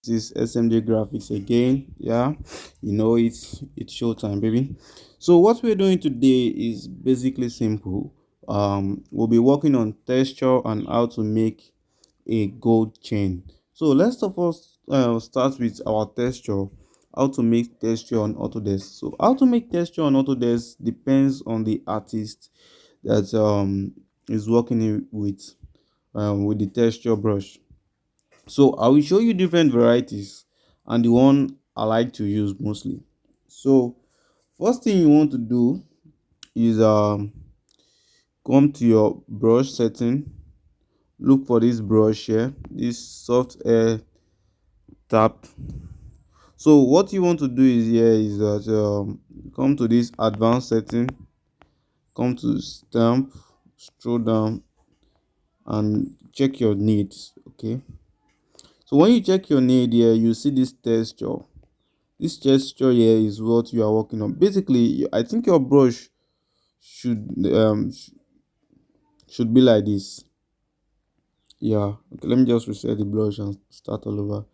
this SMJ graphics again. Yeah, you know it's showtime, baby. So what we're doing today is basically simple. We'll be working on texture and how to make a gold chain. So let's of us start with our texture. How to make texture on Autodesk. So how to make texture on Autodesk depends on the artist that is working with the texture brush. So I will show you different varieties and the one I like to use mostly. So first thing you want to do is come to your brush setting, look for this brush here, this soft air tap. So what you want to do is here is that come to this advanced setting, come to stamp, scroll down and check your needs. Okay, so when you check your need here, you see this texture. This texture here is what you are working on. Basically, I think your brush should should be like this. Yeah. Okay, let me just reset the brush and start all over.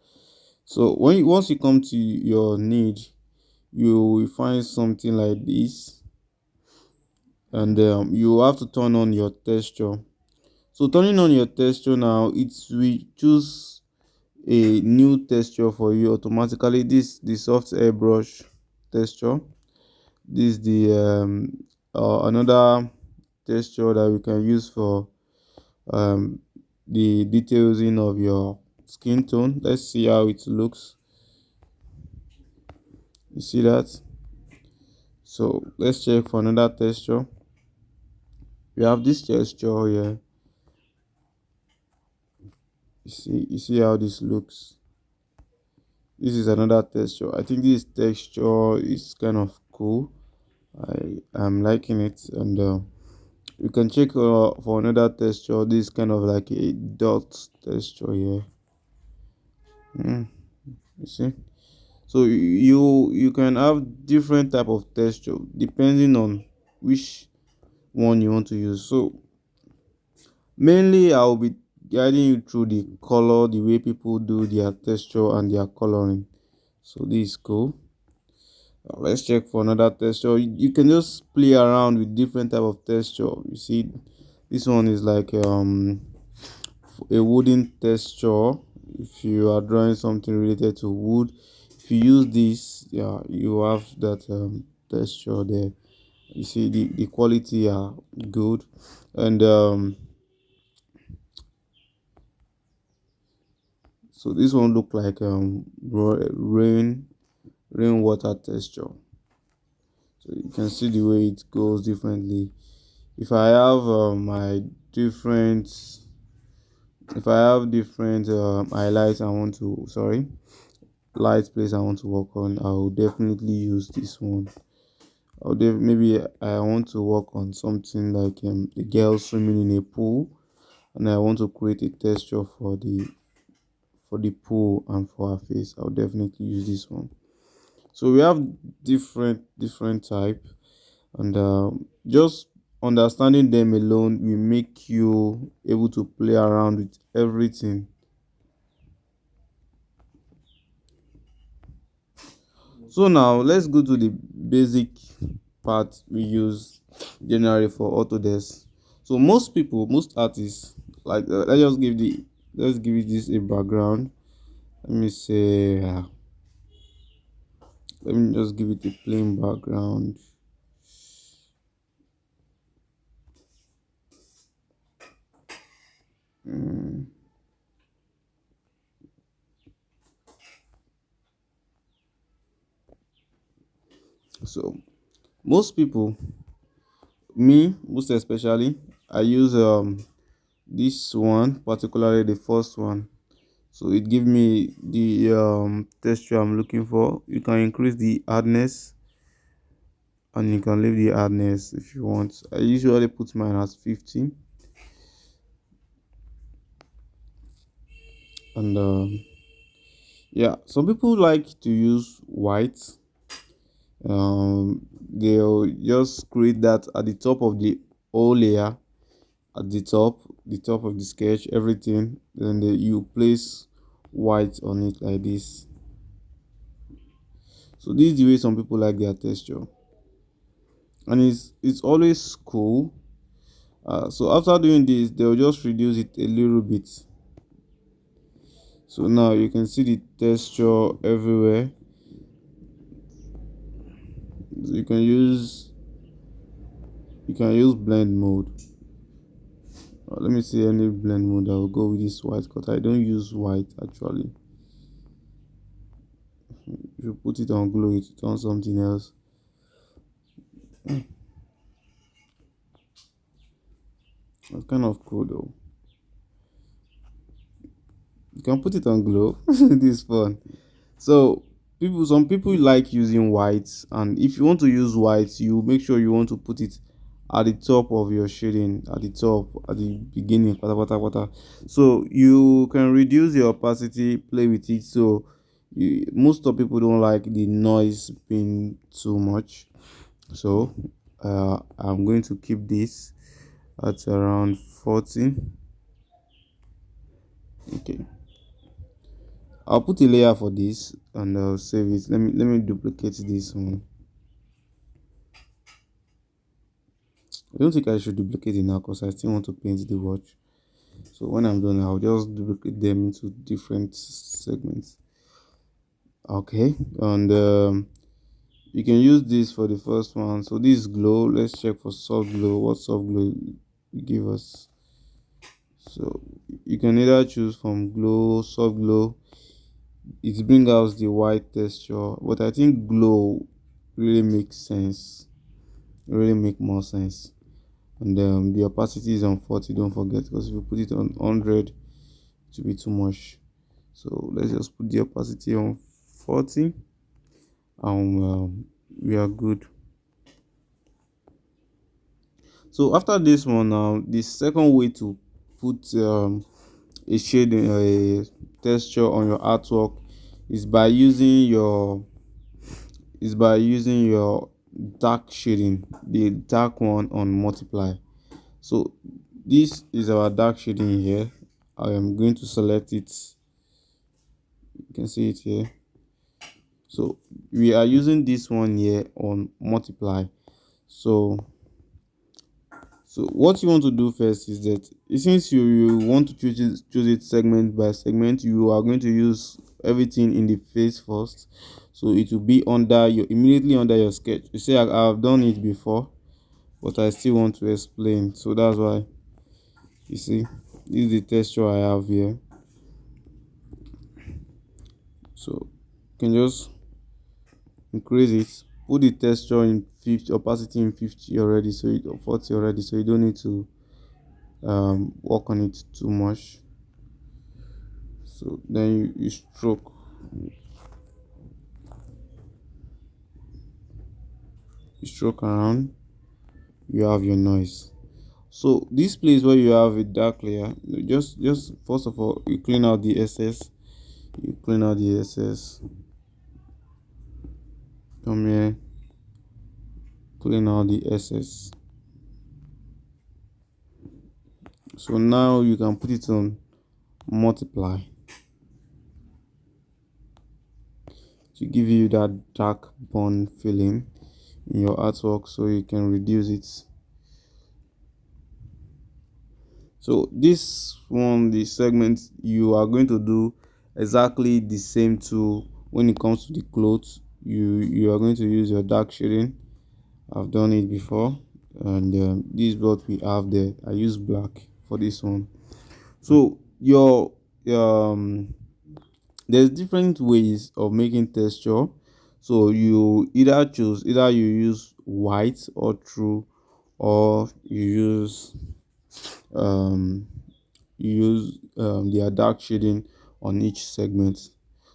So once you come to your need, you will find something like this, and you have to turn on your texture. So turning on your texture now, it will choose a new texture for you automatically. This the soft airbrush texture. This the another texture that we can use for um the detailing of your skin tone. Let's see how it looks. You see that? So let's check for another texture. We have this texture here. You see how this looks. This is another texture. I think this texture is kind of cool. I am liking it, and you can check for another texture. This is kind of like a dot texture here. You see, so you can have different type of texture depending on which one you want to use. So mainly I'll be guiding you through the color, the way people do their texture and their coloring. So this is cool. Let's check for another texture. You can just play around with different type of texture. You see, this one is like a wooden texture. If you are drawing something related to wood, if you use this, yeah, you have that texture there. You see the quality are good, and so this one look like rainwater texture. So you can see the way it goes differently. If I have my different if I have different highlights I want to sorry light place I want to work on, I will definitely use this one. Maybe I want to work on something like the girl swimming in a pool, and I want to create a texture for the pool and for her face. I'll definitely use this one. So we have different type, and just understanding them alone will make you able to play around with everything. So now let's go to the basic part we use generally for Autodesk. So most artists, like let's give it this a background. Let me say let me just give it a plain background. Mm, So most people, me most especially, I use this one, particularly the first one. So it give me the texture I'm looking for. You can increase the hardness and you can leave the hardness if you want. I usually put mine as 50, and yeah, some people like to use white. They'll just create that at the top of the whole layer, at the top of the sketch, everything. Then you place white on it like this. So this is the way some people like their texture, and it's always cool. So after doing this, they'll just reduce it a little bit. So now you can see the texture everywhere. You can use blend mode. Let me see any blend mode that will go with this white, because I don't use white actually. If you put it on glow, it on something else. That's kind of cool though. You can put it on glow. This is fun. So some people like using whites, and if you want to use whites, you make sure you want to put it at the top of your shading, at the top, at the beginning, so you can reduce the opacity, play with it. So most of people don't like the noise being too much, so I'm going to keep this at around 40. Okay, I'll put a layer for this and I'll save it. Let me duplicate this one. I don't think I should duplicate it now because I still want to paint the watch. So when I'm done, I'll just duplicate them into different segments. Okay, and you can use this for the first one. So this is glow. Let's check for soft glow. What soft glow will give us? So you can either choose from glow, soft glow. It brings out the white texture, but I think glow really makes sense. It really make more sense. And the opacity is on 40, don't forget, because if you put it on 100 it will be too much. So let's just put the opacity on 40, and we are good. So after this one, now the second way to put a shade, a texture on your artwork is by using your dark shading, the dark one on multiply. So this is our dark shading here. I am going to select it. You can see it here. So we are using this one here on multiply. So what you want to do first is that since you want to choose it segment by segment, you are going to use everything in the face first. So it will be immediately under your sketch. You see, I've done it before, but I still want to explain. So that's why, you see, this is the texture I have here. So you can just increase it, put the texture in 50, opacity in 50 already, so 40 already, so you don't need to work on it too much. So then you stroke. You stroke around, you have your noise. So this place where you have a dark layer, just first of all, you clean out the excess. Come here, clean out the excess. So now you can put it on multiply to give you that dark bone feeling in your artwork, so you can reduce it. So this one, the segment, you are going to do exactly the same tool when it comes to the clothes. You are going to use your dark shading. I've done it before, and this is what we have there. I use black for this one. So there's different ways of making texture. So you either you use white or true, or you use their dark shading on each segment.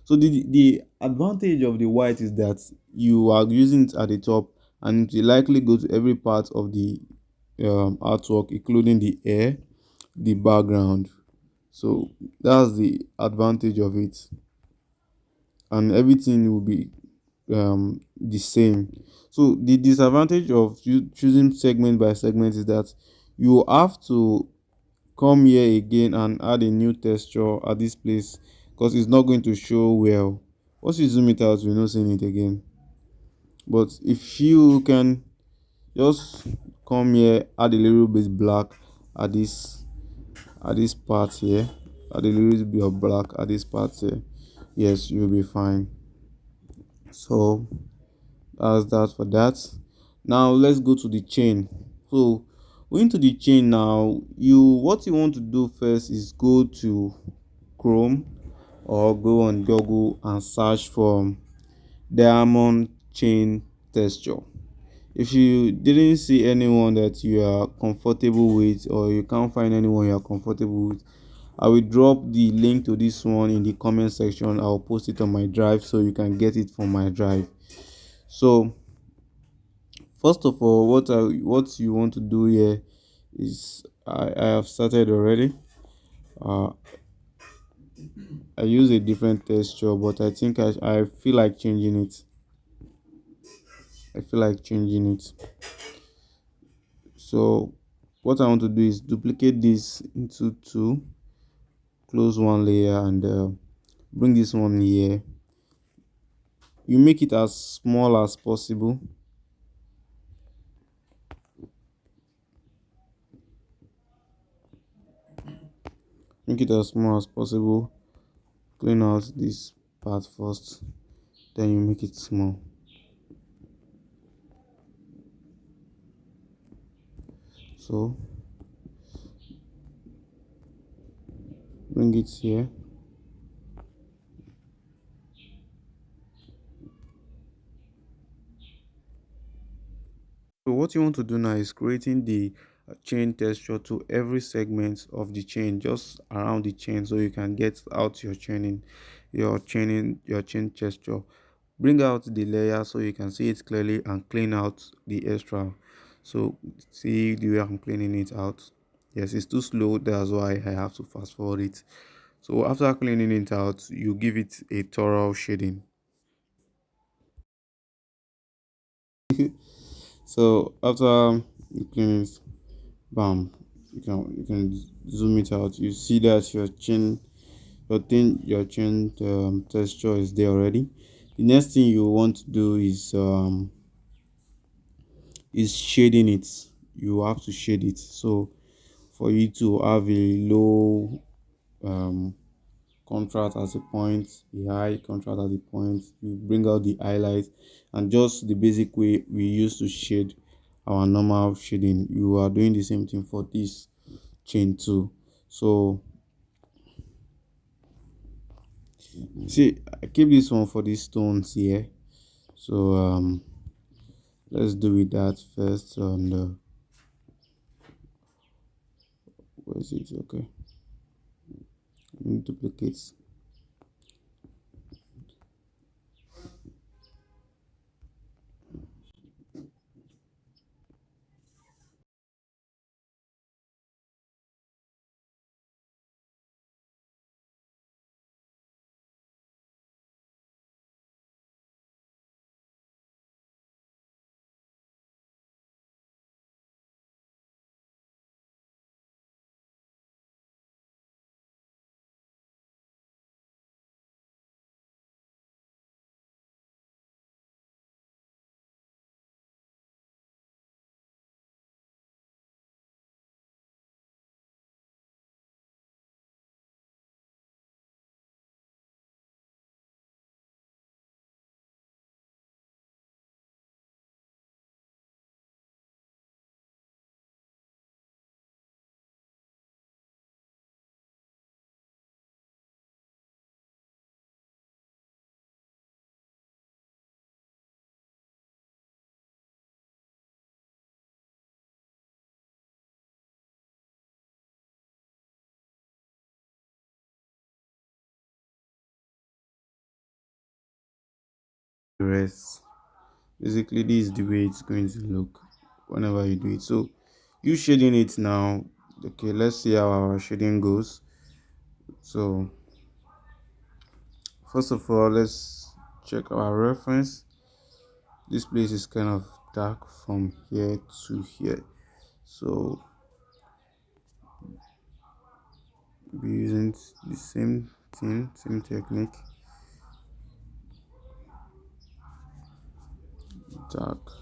So the advantage of the white is that you are using it at the top, and it will likely go to every part of the artwork, including the air, the background. So that's the advantage of it, and everything will be the same. So the disadvantage of you choosing segment by segment is that you have to come here again and add a new texture at this place. because it's not going to show well. Once you zoom it out, you're not seeing it again. But if you can just come here, add a little bit black at this part here, add a little bit of black at this part here, yes, you'll be fine. So that's that for that. Now let's go to the chain. So going to the chain now, what you want to do first is go to Chrome or go on Google and search for diamond chain texture. If you didn't see anyone that you are comfortable with, or you can't find anyone you are comfortable with, I will drop the link to this one in the comment section. I'll post it on my drive so you can get it from my drive. So first of all, what you want to do here is, I have started already. uh I use a different texture, but I think I feel like changing it. I feel like changing it. So what I want to do is duplicate this into two, close one layer, and bring this one here. You make it as small as possible. Make it as small as possible. Clean out this part first, then you make it small. So bring it here. So what you want to do now is creating the chain texture to every segment of the chain, just around the chain, so you can get out your chain texture. Bring out the layer so you can see it clearly, and clean out the extra. So see the way I'm cleaning it out. Yes, it's too slow, that's why I have to fast forward it. So after cleaning it out, you give it a thorough shading. So after you clean it, bam, you can zoom it out. You see that your chin texture is there already. The next thing you want to do is shading it. You have to shade it. So for you to have a low um contrast at a point, a high contrast at the point, you bring out the highlight, and just the basic way we used to shade our normal shading, you are doing the same thing for this chain too. So see, I keep this one for these stones here. So let's do with that first. And where is it? Okay, duplicates. The rest. Basically, this is the way it's going to look whenever you do it. So you shading it now. Okay, let's see how our shading goes. So first of all, let's check our reference. This place is kind of dark from here to here, so be using the same thing, same technique. Dark.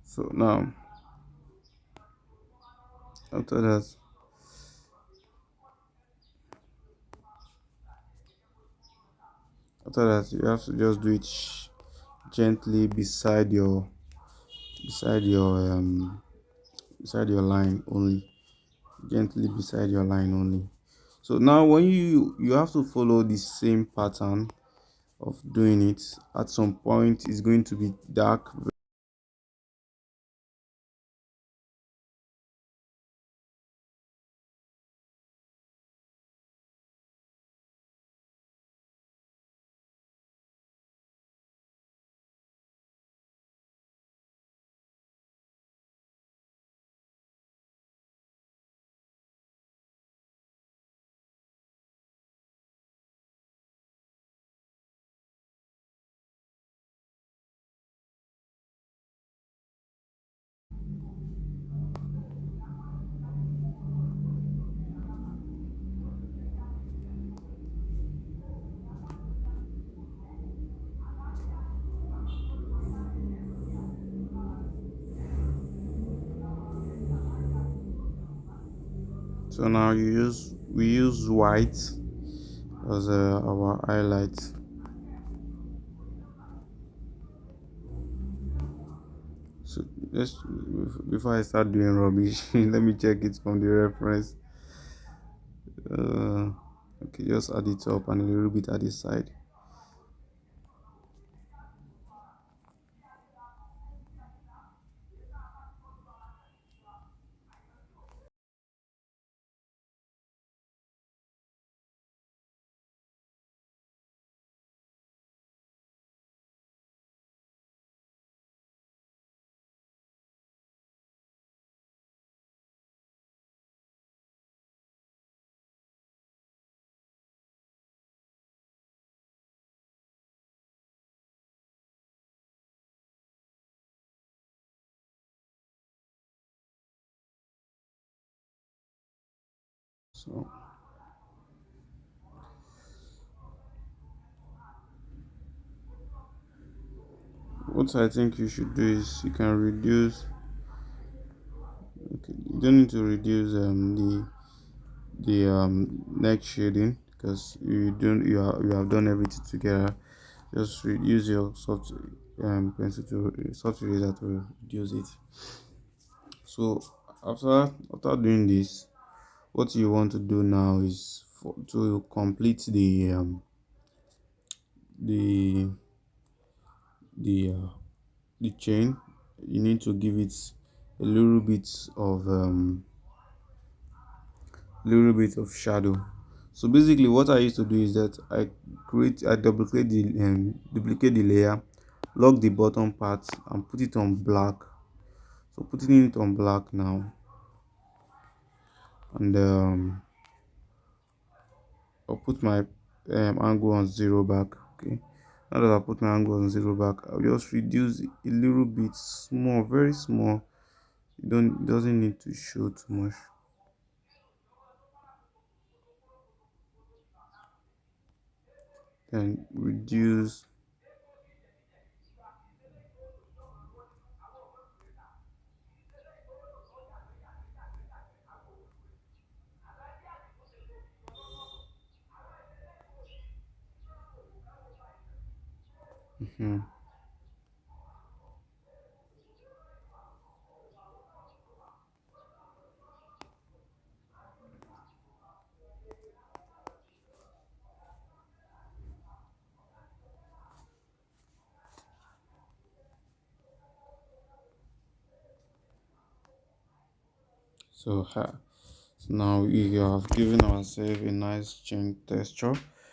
So now after that, you have to just do it gently beside your beside your line only. Gently beside your line only. So now when you have to follow the same pattern of doing it. At some point it's going to be dark. So now we use white as our highlight. So just before I start doing rubbish, let me check it from the reference. uh, okay, just add it up and a little bit at the side. So what I think you should do is you can reduce. Okay, you don't need to reduce the neck shading because you have done everything together. Just use your soft pencil to soft eraser to reduce it. So after doing this, what you want to do now is to complete the the uh, the chain. You need to give it a little bit of shadow. So basically what I used to do is that I duplicate the layer, lock the bottom part and put it on black. So putting it on black now, and I'll put my angle on zero back. Okay, now that I put my angle on zero back, I'll just reduce it a little bit, small, very small. It doesn't need to show too much. Then reduce. Mhm. So So now we have given ourselves a nice change texture.